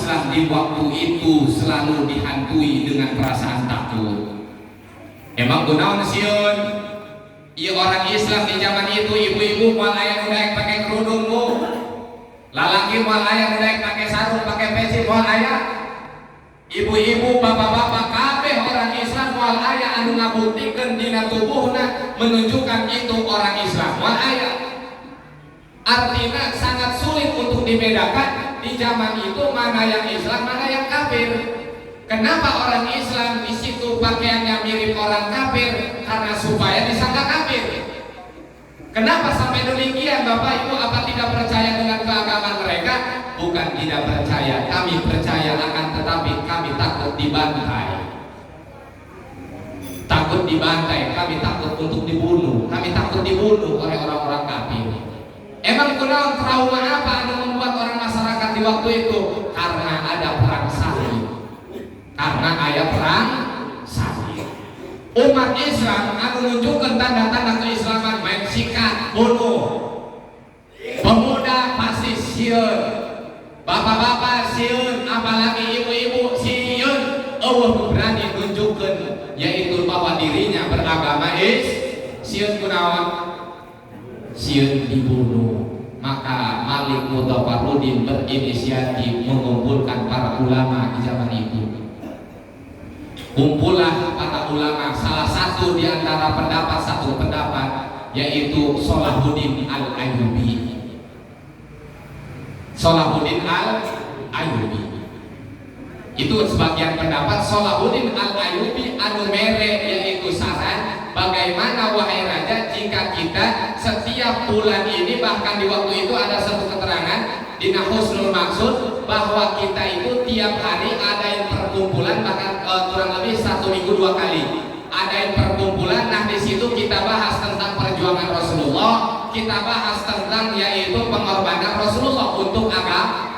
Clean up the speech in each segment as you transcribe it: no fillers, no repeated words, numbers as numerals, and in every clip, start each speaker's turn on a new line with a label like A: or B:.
A: Islam di waktu itu selalu dihantui dengan perasaan takut. Emang gunawan sieun? Iya, orang Islam di zaman itu ibu-ibu moal aya nu daek pakai kerudung bu, lalaki moal aya nu daek pakai sarung, pakai peci moal aya. Ibu-ibu, bapak-bapak, kabeh orang Islam moal aya anu ngabuktikeun dina tubuhna menunjukkan itu orang Islam moal aya. Artinya sangat sulit untuk dibedakan di zaman itu mana yang Islam, mana yang kafir. Kenapa orang Islam di situ pakaiannya mirip orang kafir? Karena supaya disangka kafir. Kenapa sampai demikian, Bapak Ibu? Apa tidak percaya dengan keagamaan mereka? Bukan tidak percaya, kami percaya, akan tetapi kami takut dibantai. Takut dibantai, kami takut untuk dibunuh, kami takut dibunuh oleh orang-orang kafir. Emang kunaon trauma apa yang membuat orang masyarakat di waktu itu? Karena ada perang salib. Karena ayat perang salib. Umat Islam anu nunjukkeun tanda-tanda keislaman main sikat, bunuh. Pemuda pasti sieun. Bapak-bapak sieun, apalagi ibu-ibu sieun. Allah berani nunjukkeun yaitu bahwa dirinya beragama sieun kunaon? Sieun dibunuh. Maka Malik Mutafarrudin berinisiatif mengumpulkan para ulama di zaman itu. Kumpullah para ulama, salah satu di antara satu pendapat yaitu Salahuddin Al-Ayyubi. Salahuddin Al-Ayyubi itu sebagian pendapat Salahuddin Al-Ayyubi anu mere yaitu saran, bagaimana wahai raja jika kita setiap bulan ini, bahkan di waktu itu ada satu keterangan di Husnul Maksud bahwa kita itu tiap hari ada yang perkumpulan, bahkan kurang lebih 1 minggu 2 kali ada yang perkumpulan. Nah di situ kita bahas tentang perjuangan Rasulullah, kita bahas tentang yaitu pengorbanan Rasulullah untuk agama.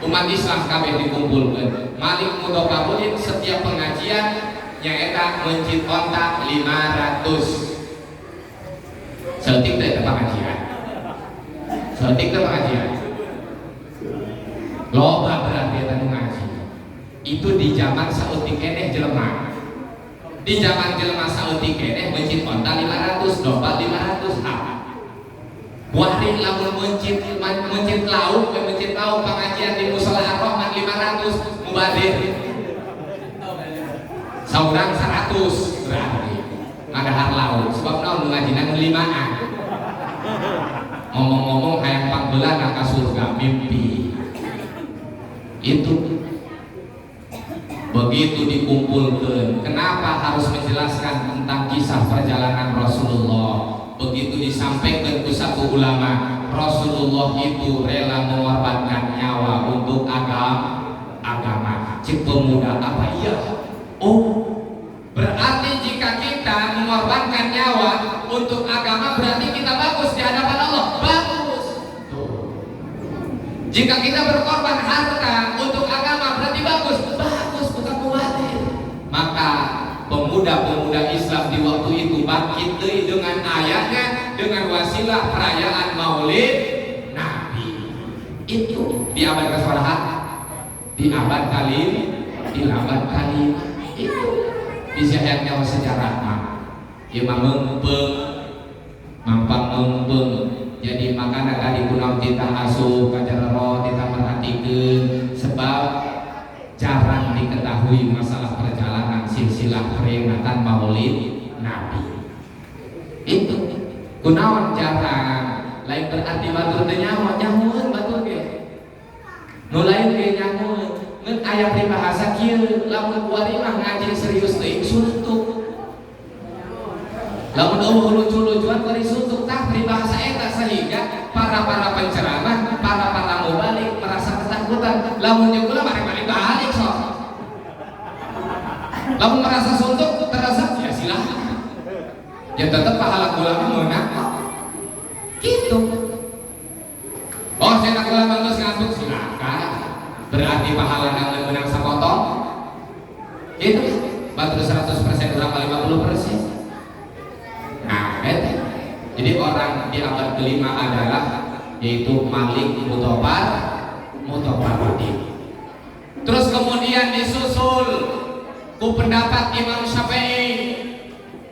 A: Umat Islam kabeh dikumpulkan. Malik Mutafarrudin setiap pengajian nyaeta mencit ontak 500. Setik teh pengajian. Setik teh pengajian. Loba berarti eta nu ngaji. Itu di zaman saeutik keneh jelema. Di zaman jelema saeutik keneh mencit ontak 500, domba 500 ha. Buahri lamun mencit lauk, pengajian di Mushola Ar-Rahman 500, mubadir saurang 100 berarti ngadahar lauk. Sebab naon ngajina ngelimaan. Ngomong-ngomong hayang pangbeulana ka surga mimpi. Itu begitu dikumpulkan. Kenapa harus menjelaskan tentang kisah perjalanan Rasulullah? Begitu disampaikan ke satu ulama, Rasulullah itu rela mengorbankan nyawa untuk agama. Cik pemuda, apa iya? Oh, berarti jika kita mengorbankan nyawa untuk agama berarti kita bagus di hadapan Allah. Bagus. Jika kita berkorban harta untuk agama berarti bagus. Bagus, bukan khawatir. Maka pemuda-pemuda Islam di waktu itu bangkit dengan ayatnya, dengan wasilah perayaan Maulid Nabi. Itu di abad ke-11, di abad kali itu bisa ayatnya sejarah mah. Ieu mah mampang mempeng. Jadi makanya tadi kunaon kita asuh kajarero kita perhatikeun sebab jarang diketahui masalah perjalanan silsilah peringatan Maulid Nabi. Itu kunaon jarang, lain berarti batur teh nyahoeun batur ge. Nu lain ge nyahoeun. Ngeun aya bahasa kieu, lamun kuari mah ngaji serius teuing suntuk. Lamun eueuh lucu-lucuan kuari suntuk tah peribahasa eta sehingga para penceramah, para mubalik merasa ketakutan. Lamun jeung kula mari balik sok. Lamun merasa suntuk terasa ya silakan. Ya tetap pahala kula meunang kok. Gitu. Oh, saya kula bagus ngantuk silakan. Berarti pahala nang meunang sapotong. Itu batur 100% berapa 50%. Nah, jadi orang di abad kelima adalah yaitu Malik Mutafarrudin. Terus kemudian disusul ku pendapat Imam Syafi'i.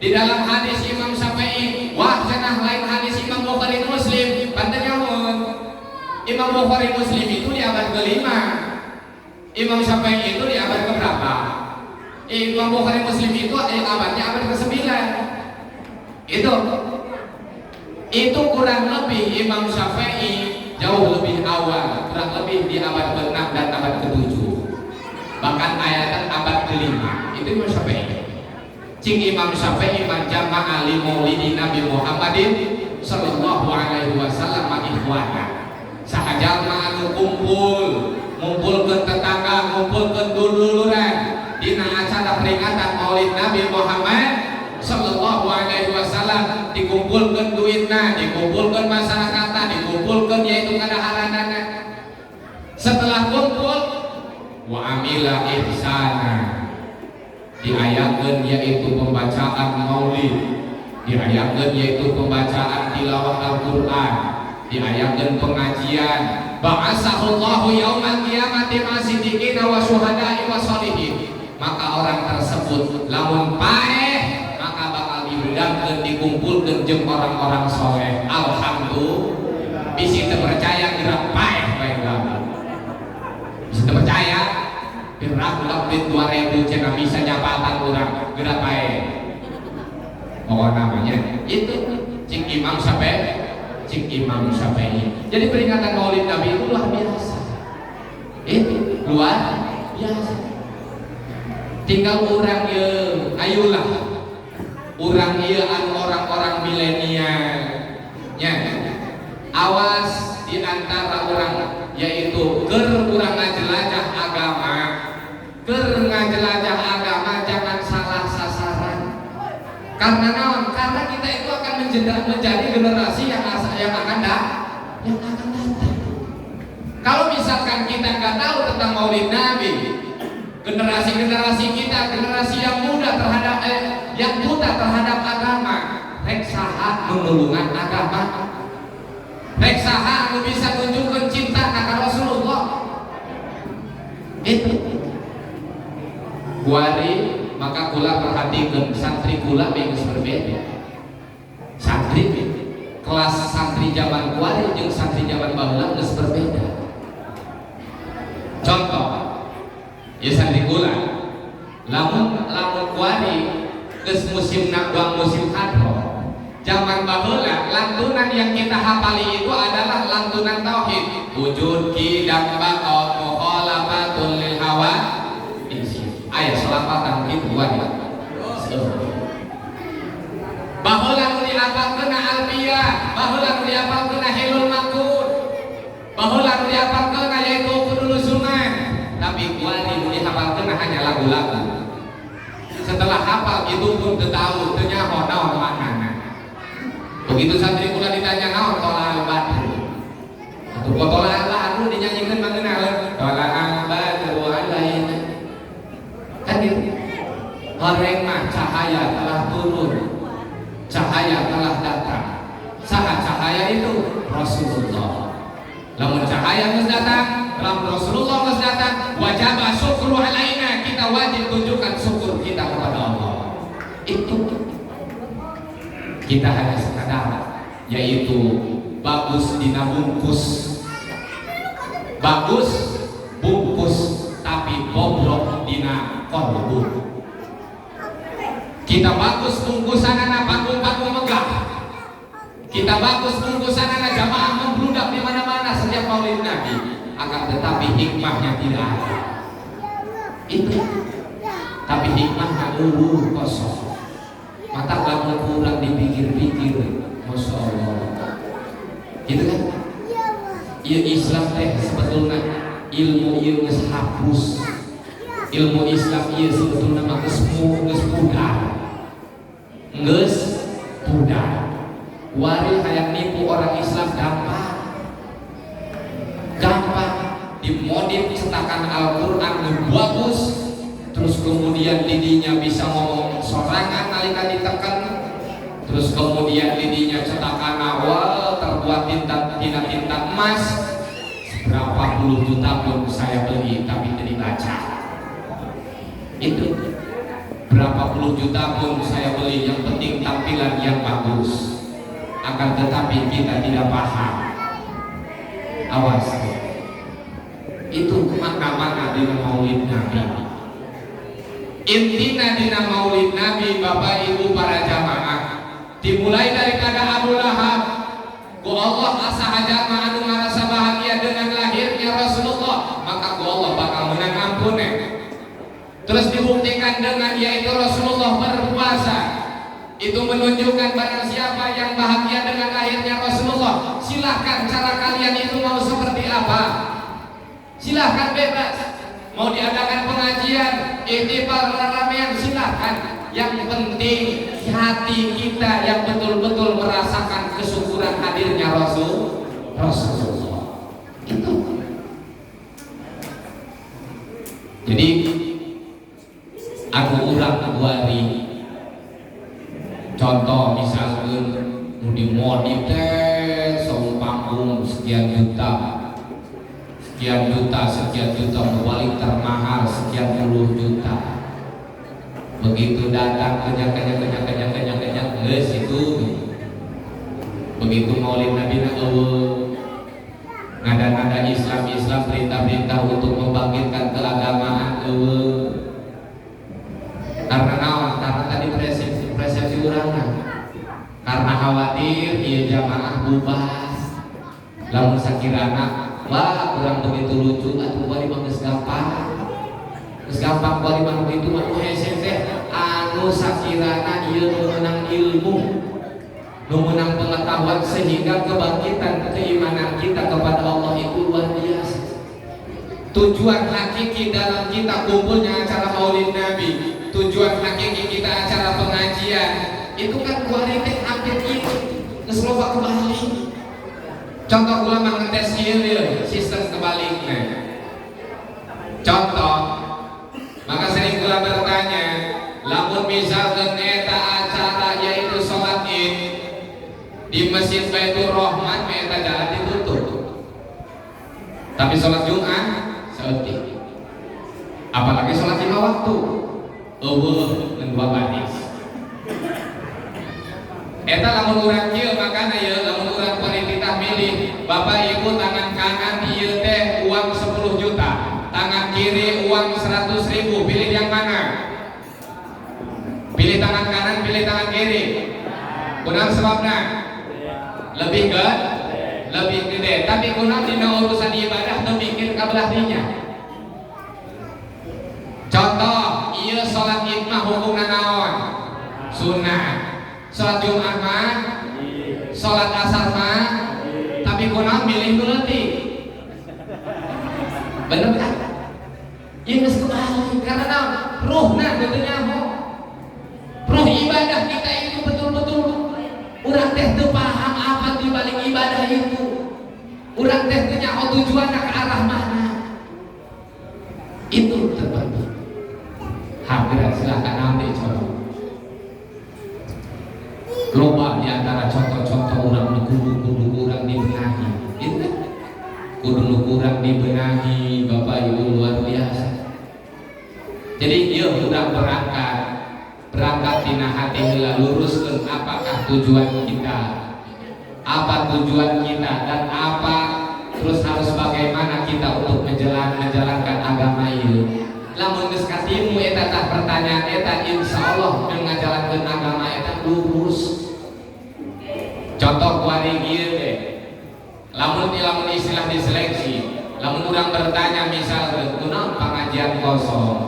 A: Di dalam hadis Imam Syafi'i, wah cenah lain hadis Imam Bukhari Muslim, pantenya Imam Bukhari Muslim itu di abad ke-5. Imam Syafi'i itu di abad ke-berapa? Imam Bukhari Muslim itu abadnya abad ke-9. Itu kurang lebih Imam Syafi'i jauh lebih awal, kurang lebih di abad ke-6 dan abad ke-7. Bahkan ayatan abad ke-5 itu Imam Syafi'i. Cing Imam Syafi'i man jama'a li maulidi Nabi Muhammadin sallallahu alaihi wasallam ikhwana. Sahajal anu ngumpulkeun tetangga, ngumpulkeun dululuran dina acara peringatan Maulid Nabi Muhammad sallallahu alaihi wasallam, dikumpulkeun duitna, dikumpulkeun masyarakatna, dikumpulkeun yaitu kadaharanana. Setelah kumpul wa amila ihsana, diayakeun yaitu pembacaan maulid, diayakeun yaitu pembacaan tilawah Al-Qur'an, diayakeun pengajian. Ba'asahullahu yaumal qiyamati ma'asidiqina wa syuhada'i wa sholihin. Maka orang tersebut lamun paeh maka bakal diundangkeun, dikumpulkeun jeung orang-orang soleh. Alhamdulillah. Bisi teu percaya gerak paeh bae banget. Bisi teu percaya gerak ulah duit 2000 cenah bisa jabatan urang gerak paeh. Oh namanya itu cing Imam Syafi'i. Jadi peringatan Maulid Nabi itu luar biasa. Itu luar biasa. Tinggal orang ye, ayolah orang ye anu orang-orang milenial, nya awas di antara orang yaitu keur urang ngajelajah agama, jangan salah sasaran. Karena naon? Karena kita itu akan menjadi generasi yang akan datang. Kalau misalkan kita nggak tahu tentang Maulid Nabi, generasi kita, generasi yang muda terhadap yang buta terhadap agama, rek saha menulungan agama, rek saha anu bisa tunjukkan cinta ka Rasulullah. Itu kuari maka kula perhatikan santri kula geus berbeda. Santri kelas santri zaman kuari jeung santri zaman baheula geus berbeda. Contoh, ya santri kula lamun kuari geus musim naqwang musim hadro. Zaman baheula lantunan yang kita hafali itu adalah lantunan tauhid. Wujud qidam baqa mukhalafatul lil hawa. Ayat selapatan gitu wae. Baheula nu diapalkeun Alfiyah, baheula nu diapalkeun Hilul Maqud, baheula nu diapalkeun yaitu Fudul Sunan. Tapi kuari nu dihafalkeun hanya lagu-lagu. Setelah hafal itu pun teu tahu, teu nyaho naon maknana. Begitu santri kula ditanya naon tolak al-badru. Atuh tolak al-badru dinyanyikeun mangeuna tolak al-badru alaina. Kan gitu. Horeng mah cahaya telah turun, cahaya telah datang. Saha cahaya itu? Rasulullah. Lamun cahaya geus datang, lamun Rasulullah geus datang, wajib syukru alaina, kita wajib tunjukkan syukur kita kepada Allah. Itu kita hanya sekadar yaitu bagus dina bungkus, bagus bungkus tapi bobrok dina kolbu. Kita bagus bungkusanana panggung-panggung megah, kita bagus bungkusanana jamaah membludak di mana-mana setiap Maulid Nabi, akan tetapi hikmahnya tidak ada. Itu tapi hikmahnya kosong. Mata lamun kurang dipikir-pikir, masya Allah. Gitu kan? Iya Islam teh sebetulnya ilmu geus hapus. Ilmu Islam iya sebetulnya mah geus pudar. Geus pudar. Wari hayang nipu orang Islam gampang dimodif cetakan Al-Qur'an nu bagus, terus kemudian lidinya bisa ngomong sorangan nalika ditekan, terus kemudian lidinya cetakan awal terbuat tinta emas. Berapa puluh juta pun saya beli tapi tidak dibaca. Itu berapa puluh juta pun saya beli, yang penting tampilan yang bagus. Akan tetapi kita tidak paham. Awas, itu makna-makna dina maulid Nabi. Intina dina maulid Nabi, Bapak Ibu para jamaah, dimulai daripada Abu Lahab. Ku Allah asa hajat anu ngarasa bahagia dengan lahirnya Rasulullah, maka ku Allah bakal menang ampune. Terus dibuktikan dengan yaitu Rasulullah berpuasa. Itu menunjukkan barang siapa yang bahagia dengan lahirnya Rasulullah, silahkan cara kalian itu mau seperti apa, silahkan bebas. Mau diadakan pengajian, ihtifal ramean, silahkan. Yang penting hati kita yang betul-betul merasakan kesyukuran hadirnya Rasulullah. Itu. Jadi aku urang kuari. Contoh misalkan mau dimodif teh saung panggung sekian juta, balik termahal sekian puluh juta. Begitu datang kenyak geus itu. Begitu maulid Nabi ngada-ngada Islam perintah-perintah untuk membangkitkan keagamaan karena naon? Karena tadi persepsi orang karena khawatir ieu jamaah bubar. Lamun sakirana wah kurang begitu lucu atuh bari mah geus gampang bari mah begitu mah hese teh anu sakirana ieu nu meunang ilmu, nu meunang pengetahuan sehingga kebangkitan keimanan kita kepada Allah itu luar biasa. Tujuan hakiki dalam kita kumpulnya acara maulid Nabi, tujuan hakiki kita acara pengajian itu kan kualitas hampir itu keseluruhan kebalik. Contoh ulama ngetes ieu sistem kebaliknya. Contoh, maka sering kula bertanya, lamun misalkan eta acara yaitu sholat Id di Masjid Baitur Rahman, eta jalan ditutup. Tapi sholat Jumat seeutik. Apalagi sholat 5 waktu. Eueuh ngan 2 baris. Eta lamun urang kieu makana ieu lamun urang panitia milih Bapak Ibu tangan kanan ieu teh uang 10 juta, tangan kiri uang 100.000, pilih yang mana? Pilih tangan kanan, pilih tangan kiri. Kunaon sebabna? Lebih gede. Tapi kunaon dina urusan ibadah teu mikir ka belah dinya. Contoh, ieu salat Id mah hukumna naon? Sunnah. Salat Jumat mah, salat asar mah, tapi kunaon milih nu leutik. Bener kan? Ieu geus kebalik karena naon? Ruhna teu nyaho. Ruh ibadah kita itu betul-betul urang teh teu paham apa di balik ibadah itu. Urang teh teu nyaho tujuanna ke arah mana. Itu terbalik. Hadirin silakan ambil contoh. Loba di antara contoh-contoh urang kudu urang dibenahi. Itu kan? Kudu urang dibenahi, Bapak Ibu luar biasa. Jadi ieu urang berangkat tina hati heula luruskeun apakah tujuan kita. Apa tujuan kita dan apa terus harus bagaimana kita untuk menjalankan agama ieu. Lamun geus katimu eta tah pertanyaan eta insyaallah dengan ngajalankeun agama eta lurus. Contoh kuari ieu teh. Lamun istilah diseleksi, lamun urang bertanya misalnya kunaon pengajian kosong.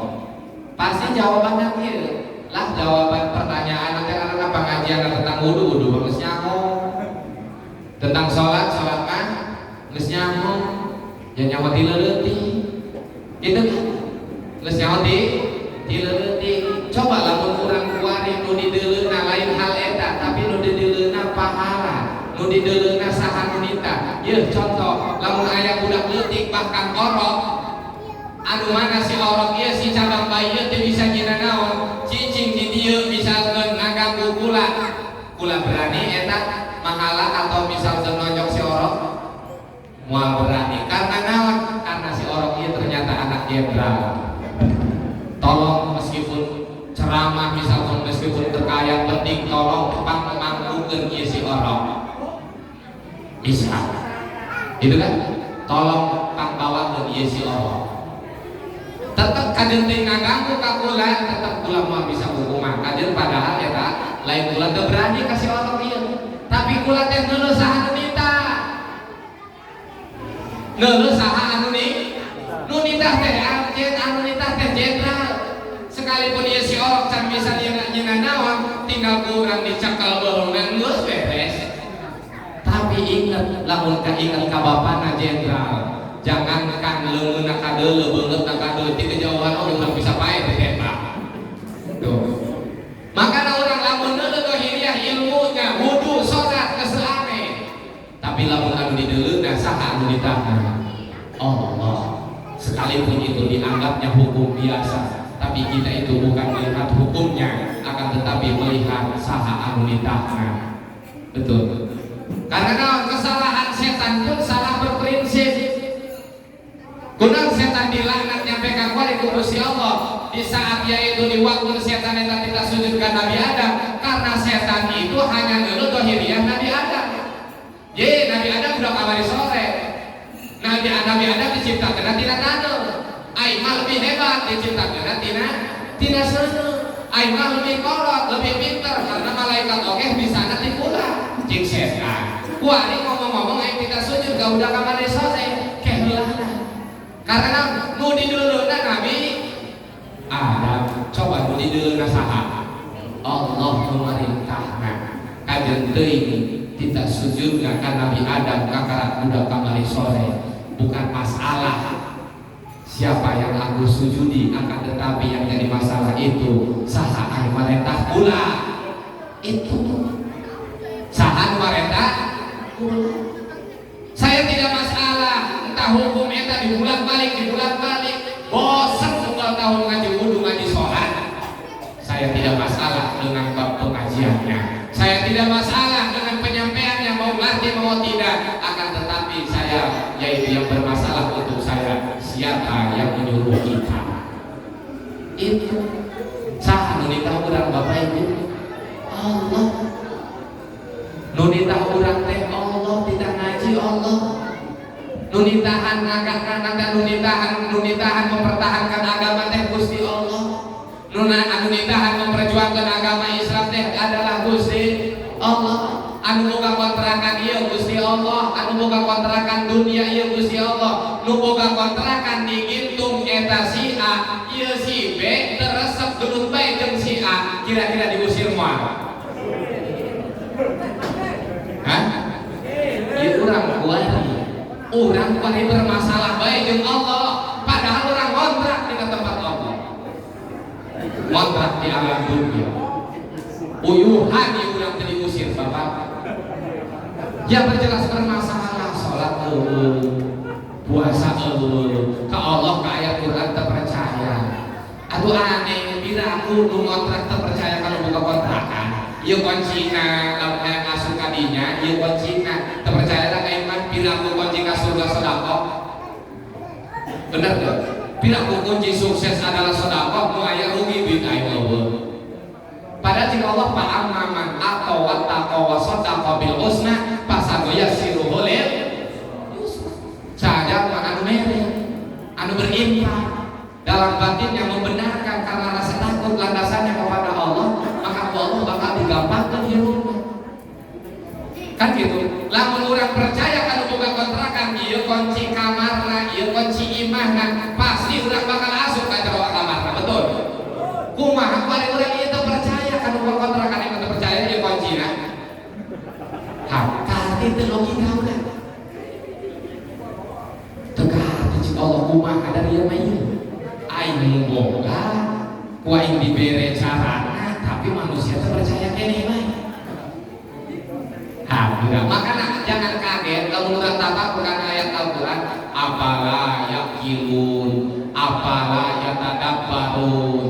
A: Pasti jawabannya kieu. Lah jawaban pertanyaan nanti karena pengajian tentang wudu geus nyaho. Tentang sholat kan geus nyaho. Ya nyaho ti leuleutih. Itu kan geus nyaho ti leuleutih. Coba lamun urang kuari nu dideuleuna lain hal eta, tapi nu dideuleuna pahala, nu dideuleuna sahanunita. Ieu contoh, lamun aya budak leutik bahkan orok, anu mana si orok ieu si cabang bayi ieu teu bisa nyina naon, cicing di dieu misalkeun ngaganggu kula berani eta mahala atau misalkeun nonjok si orok moal berani karena naon? Karena si orok ieu ternyata anak jenderal. Tolong meskipun ceramah misalkan meskipun terkaya penting tolong tepang memangkukeun ieu si orang bisa itu kan tolong kang bawakeun ieu si orang tetep kajeun teu ngaganggu ka kula tetep kula mah bisa hukuman kajeun padahal eta lain kula teu berani ka si orang ieu tapi kula teh neuleuh saha nu nita neuleuh saha anu nu nitah teh anu nitah teh jenderal sekalipun ieu si orang can bisa nyeuna naon tinggal kurang dicekel beungan geus beres tapi inget lamun ka inget ka bapana jenderal jangankan leungeunna ka deuleu beungeutna ka deuleu ti kejauhan oge urang bisa pae teh eta tuh makana urang lamun deuleu dohiriah ilmunya wudu salat keseane tapi lamun anu dideuleuna saha anu ditahan Allah sekalipun itu dianggapnya hukum biasa tapi kita itu bukan melihat hukumnya akan tetapi melihat saha anu ditahna betul karena kesalahan setan pun salah berprinsip kunaon setan dilaknat nyampe ka ku Gusti Allah di saat yaitu di waktu setan eta kita sujudkan Nabi Adam karena setan itu hanya ngeuleuh dohiriah Nabi Adam ye Nabi Adam udah kamari sore Nabi Adam diciptakeun tina taneuh ai mah lebih hebat diciptakeun tina seuneu ai mah lebih kolot lebih pintar karena malaikat oge bisa nanti pula cing setan kuari ngomong-ngomong aing kita sujud ka udah kamari sore keh heulana karena nu dideuleuna Nabi Adam coba nu dideuleuna saha Allah memerintahna kajeun teuing kita sujudna ka Nabi Adam kakarak budak kamari sore bukan masalah siapa yang aku sujudi akan tetapi yang jadi masalah itu saha anu marentah kula itu saha anu marentah kula saya tidak masalah entah hukum eta dibulat-balik bosan tunggal tahun ngaji wudu ngaji sholat saya tidak masalah dengan bab pengajiannya saya tidak masalah dengan penyampaiannya mau ngerti mau tidak akan tetapi saya yaitu yang bermasalah untuk saya siapa yang menyuruh kita itu saha nu nitah urang Bapak Ibu Allah nu nitah urang teh Allah tidak ngaji Allah nu nitahan ngagakkan nu nitahan mempertahankan agama teh Gusti Allah nu nitahan memperjuangkan agama Islam teh adalah Gusti Allah anu boga kontrakan ieu Gusti Allah anu boga kontrakan dunia ieu Gusti Allah nu boga kontrakan di Gintung eta si A ieu si B teresep gelut bae jeung si A kira-kira diusir moal hah ieu urang kuari bermasalah bae jeung Allah padahal urang kontrak di tempat Allah kontrak di alam dunia uyuhan ieu urang teu diusir Bapak yang berjelas bermasalah sholat puasa ke Allah ke ayat Quran terpercaya aduh aneh bila aku ngontrak terpercaya kalau buka kontrakan ieu kuncina lamun asup ka dinya ieu kuncina terpercaya lah ka iman bila aku kunci ka surga sedekah bener gak bila aku kunci sukses adalah sedekah nu aya rugi duit aing eueuh padahal jika Allah pa'amaman atau wattaqwa wa saddaqa bil husna fasagoya siruhul saja anu mere anu beriman dalam batinnya membenarkan karena rasa takut landasannya kepada Allah maka Allah bakal digampangkan hidupnya kan gitu lamun urang percaya kalau boga kontrakan ieu kunci kamarna ieu kunci imahna pasti urang bakal asup ka jero kamarna betul kumaha bari urang ieu teu percaya kan boga kontrakan yang teu percaya ieu kuncina hakati teu logika urang Allah kumaha dari ieu mah ieu aing boga ku aing dibere carana tapi manusia teh percaya keneh mah alhamdulillah makana jangan kaget kalau urang tapak bukan ayat Al-Qur'an apala yaqilun apala yatadabbarun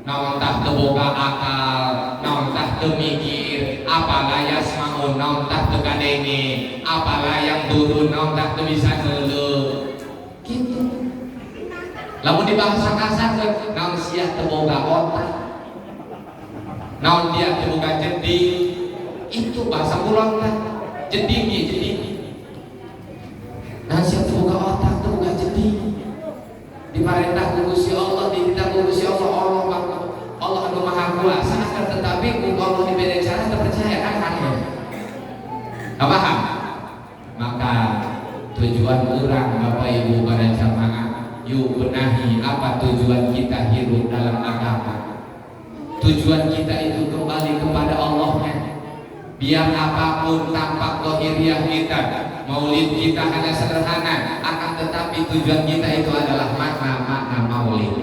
A: naon tah teu boga akal naon tah teu mikir apala yasmaun naon tah teu kadenge apala yang turun naon tah teu bisa ngeuleuh gitu Lamun di bahasa kasar naon sia teu boga otak, naon dia teu boga jeding, itu bahasa kulon teh. Jeding ieu jeding. Naon sia teu boga otak, teu boga jeding. Diparentah ku Gusti Allah, ditindak ku Gusti Allah, Allah anu maha kuasa, tetapi ku Allah diberi cara terpercaya kan hanya. Paham? Maka tujuan orang Bapak Ibu pada jamaah, yuk benahi apa tujuan kita hidup dalam agama. Tujuan kita itu kembali kepada Allahnya. Biar apapun tampak lahiriah kita, maulid kita hanya sederhana, akan tetapi tujuan kita itu adalah makna-makna maulid.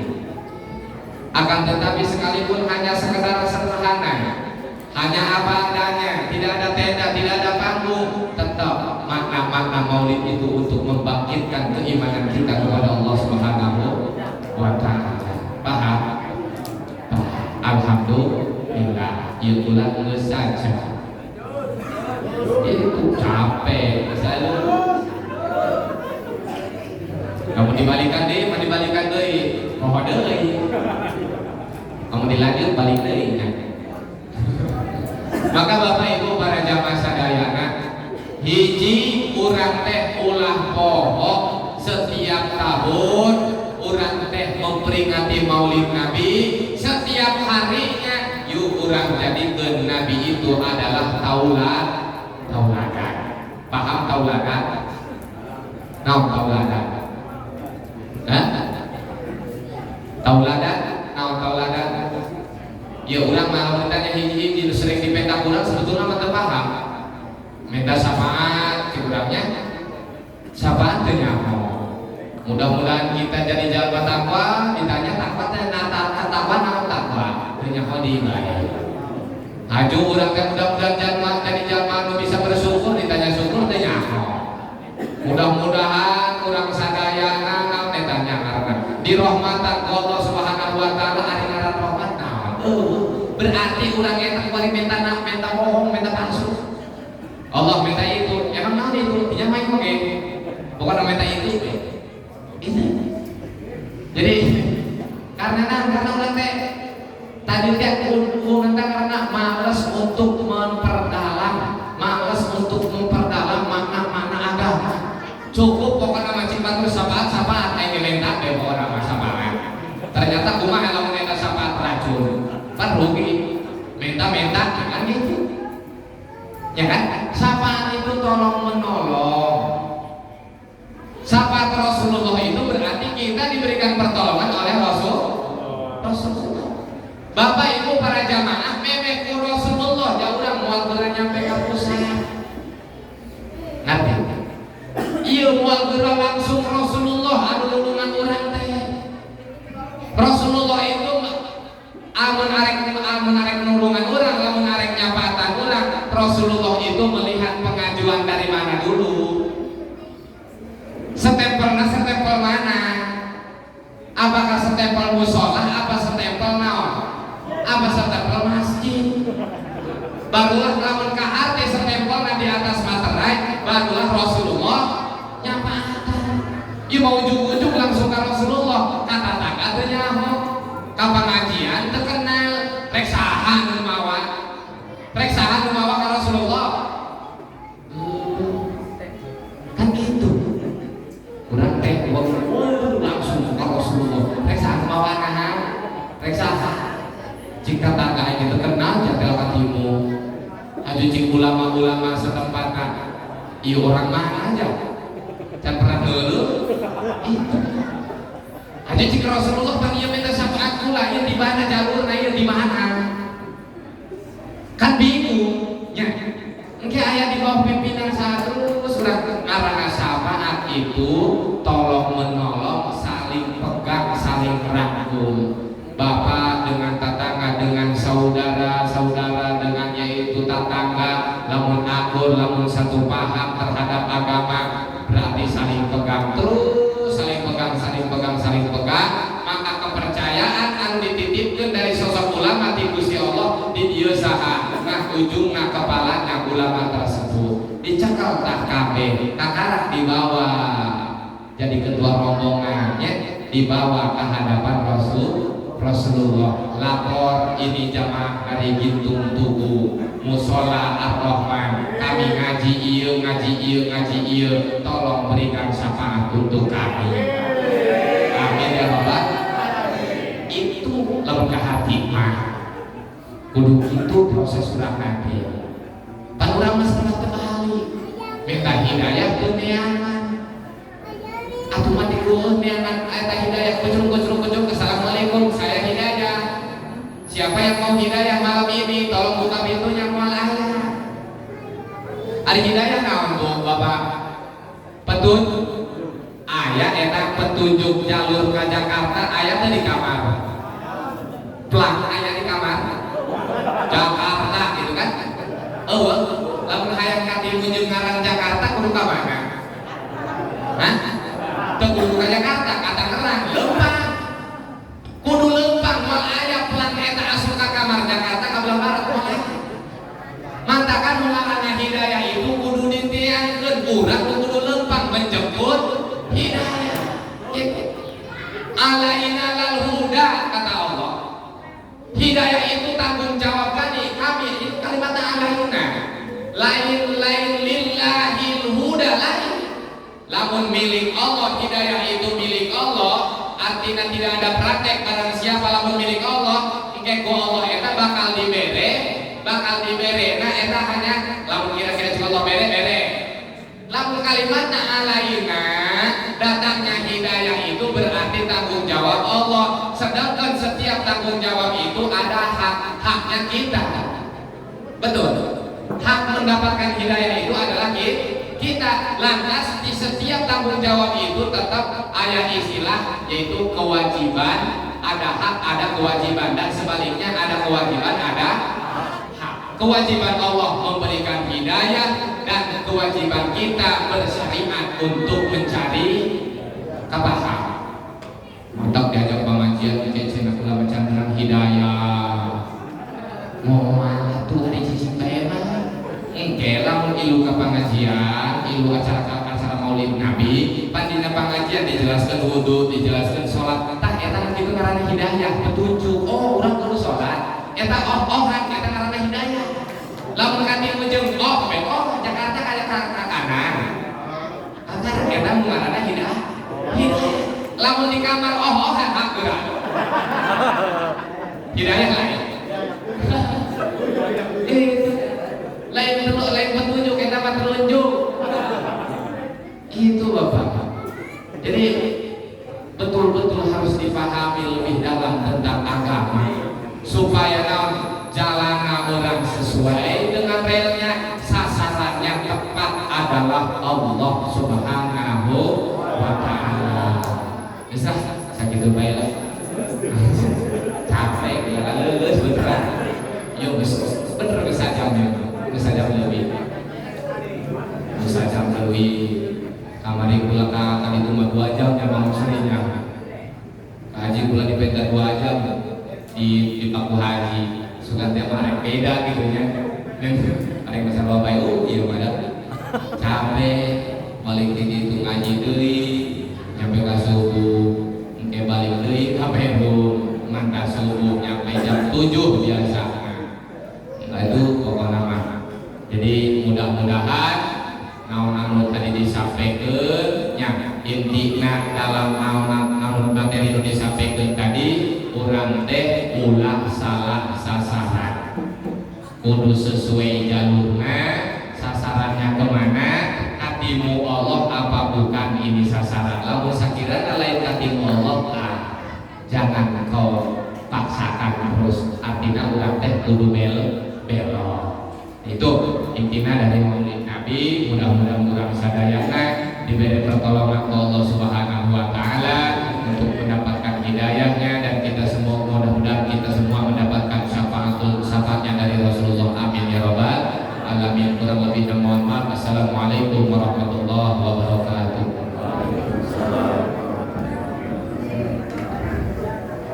A: Akan tetapi sekalipun hanya sekedar sederhana, hanya apa adanya, tidak ada tenda, tidak ada panggung, tetap makna-makna maulid itu untuk membangkitkan keimanan kita kepada Allah Subhanahu wa Ta'ala. Paham? Alhamdulillah, itulah saja. Itu capek selalu. Kamu dibalikan deh, mohon deh. Kamu dilanjut balik deh. Maka Bapak Ibu para jamaah sadayana, hiji urang teh ulah poho setiap tahun urang teh memperingati Maulid Nabi setiap harinya. Yuk urang jadikan Nabi itu adalah tauladan. Paham tauladan? Naon tauladan? Hah? Tauladan? Naon tauladan? Ya urang malah ditanya hiji-hiji sering dipeta urang sebetulnya mah teu paham. Minta syafaat urangnya. Syafaat teh nyaho. Mudah-mudahan kita jadi jalma takwa, ditanya takwa teh takwa naon takwa? Teu nyaho dibayar. Aju urang teh mudah-mudahan jadi jalma anu bisa bersyukur, ditanya syukur teh nyaho. Mudah-mudahan urang sadayana naon ditanya karena dirahmatan Allah Subhanahu wa Ta'ala ari ngaran rahmat naon. Berarti urang eta kuari minta bohong, minta palsu. Allah minta itu, emang naon itu? Dia main oke. Bukan minta itu. Itu. Jadi karena urang teh tadi teh karena malas untuk memperdalam makna-makna agama. Cukup pokoknya macam batur sapaat yang diminta deh orang masalah. Ternyata kumaha lamun eta sapaat racun. Kan rugi. Minta kan gitu. Ya kan? Sapaat itu tolong menolong. Sapaat Rasulullah itu berarti kita diberikan pertolongan oleh Rasulullah. Bapak Ibu para jamaah, memek ku Rasulullah jauh urang moal geura nyampe ka pusat. Ngerti? Ieu moal geura langsung Rasulullah anu nulungan urang teh. Rasulullah itu amun arek nulungan urang, lamun arek nyapatan urang, Rasulullah itu melihat pengajuan dari mana dulu. Stempel mana? Apakah stempel musola? Apa stempel naon? Apa stempel masjid? Barulah lamun ka hati stempelna di atas materai, barulah Rasulullah nyapatan. Ieu mau ujug-ujug langsung ka Rasulullah, kata tangga teu nyaho. Ka pengajian teu kenal, rek saha nu mawa ka Rasulullah. Kan gitu. Urang teh langsung ka Rasulullah. Rek saha mawa nahan? Rek saha? Jika tangga itu kenal jatel katimu. Aju cing ulama-ulama setempatna. Ieu orang mana aja? Can pernah heuleuh. Itu. Aju cing Rasulullah pan ieu minta syafaat kula, ieu di mana jalurna, ieu di mana? Kan bingung. Nya. Engke aya di bawah pimpinan satu surat ngarana syafaat itu tolong menolong, saling pegang, saling rangkul. Bapak dengan tetangga, dengan saudara dengan yaitu tetangga, lamun akur, lamun satu paham terhadap agama, berarti saling pegang terus, saling pegang, maka kepercayaan anu dititipkeun dari sosok ulama ti Gusti Allah di dieu saha nah ujungna kepalanya ulama tersebut dicekel tah kabeh kakarah di bawah jadi ketua rombongan ya. dibawa ke hadapan Rasulullah. Lapor ini jamaah hari gintung tubuh musola ar-Rahman, kami ngaji iya, tolong berikan syafaat untuk kami. Amin ya Rabbal. Itu lemah hati mah kudu itu proses surah nabi. Pan urang mah setengah terbalik minta hidayah ke neangan atuh mah dikueun neangan eta hidayah kucrung assalamualaikum saya hidayah. Siapa yang mau hidayah malam ini tolong buka pintunya moal aya. Ari hidayah naon Bu Bapak? Aya eta petunjuk jalur ke Jakarta aya teh di kamar. Plang aya di kamar Jakarta gitu kan. Lamun hayang ka dieu jeung ngaran Jakarta kudu ka mana? Hah? Teu kudu ka Jakarta, kata ngerang leumpang. Kudu leumpang moal aya plang eta asup ka kamar Jakarta ka belah barat moal aya. Mantakan ngaranna hidayah itu kudu dintiangkeun urang kudu leumpang menjemput hidayah. Alaina lal huda kata Allah. Hidayah itu tanggung jawab kami itu kalimat alaina. Lain lillahil huda lain. Lamun milik Allah, hidayah itu milik Allah, artinya tidak ada praktek barang siapa lamun milik Allah, engke ku Allah eta bakal dibere. Nah eta hanya lamun kira-kira Allah bere. Lamun kalimatna alaina, datangnya hidayah itu berarti tanggung jawab Allah. Sedangkan setiap tanggung jawab itu ada haknya kita. Betul. Hak mendapatkan hidayah itu adalah kita. Lantas di setiap tanggung jawab itu tetap ada istilah yaitu kewajiban, ada hak, ada kewajiban, dan sebaliknya ada kewajiban, ada hak. Kewajiban Allah memberikan hidayah dan kewajiban kita bersyariat untuk mencari kepahaman. Mantap diajak pengajian cina kula baca tentang hidayah. Mau malah tuh di sisi tema. Engke lamun ilu ka pengajian, ilu acara Maulid Nabi, pandina pengajian dijelaskan wudu, dijelaskan sholat. Tah eta kitu ngaranna hidayah, petunjuk. Oh, urang kudu sholat. Eta oh-ohan eta ngaranna hidayah. Lamun ka dieu jeung Jakarta kaya ka kanan. Karena eta ngaranna hidayah. Lamun di kamar oh-ohan hak gerak. Hidayah lain. Lain petunjuk kita mah telunjuk. Itu Bapak. Jadi betul-betul harus dipahami lebih dalam tentang agama supaya jalan orang sesuai dengan realnya, sasarannya tepat adalah Allah Subhanahu wa Ta'ala. Bisa sakitu bae lah. Capek ya leus beneran. Yo bener geus jam lebih. Geus jam lebih. Kamari kula ka itu mah 2 jam ya Bang Muslinya. Haji kula di peta 2 jam di Paku Haji. Sugan teh mah beda gitu nya. Arek masa bapak ieu mah capek balik di ditu ngaji deui nyampe ka subuh engke balik deui ka Bandung mangka subuh nyampe jam 7 biasa. Nah itu pokoknya mah. Jadi mudah-mudahan naon anu tadi disampaikan nya intina dalam naon materi nu disampaikan tadi urang teh ulah salah sasaran. Kudu sesuai jalurnya, sasarannya kemana, katimu Allah apa bukan ini sasaran. Lamun sakirana lain katimu Allah jangan kau paksakan terus, artinya urang teh kudu belok. Itu intinya dari Maulid Nabi. Mudah-mudahan urang sadayana diberi pertolongan Allah Subhanahu